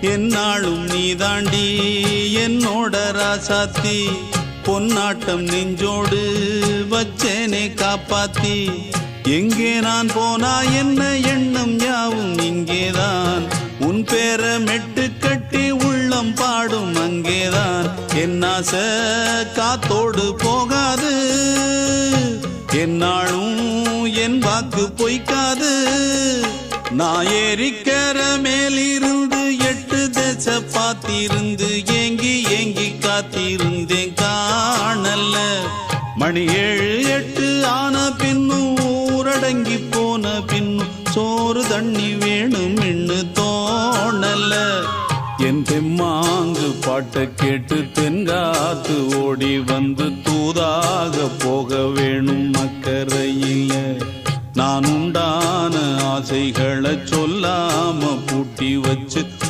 என்னாலும் நீ தாண்டி என்னோட ராசாத்தி பொன்னாட்டம் நெஞ்சோடு வச்சேனே காப்பாத்தி எங்கே நான் போனா என்ன எண்ணம் யாவும் இங்கேதான் உன் பேர மெட்டு கட்டி உள்ளம் பாடும் அங்கேதான் என் ஆசை காத்தோடு போகாது என்னாலும் என் வாக்கு பொய்க்காது நான் ஏறிக்கர மேலிருந்து 8 தேச பார்த்திருந்து ஏங்கி ஏங்கி காத்திருந்தேன் காணல்ல மணி 7 8 ஆன பின்னும் ஊரடங்கி போன பின்னும் சோறு தண்ணி வேணும் இன்னு தோணல என் தெம்மாங்கு பாட்டை கேட்டு தென்காத்து ஓடி வந்து தூதாக போக வேணும் அக்கறையில நான் உண்டான ஆசைகளை சொல்லாம பூட்டி வச்சு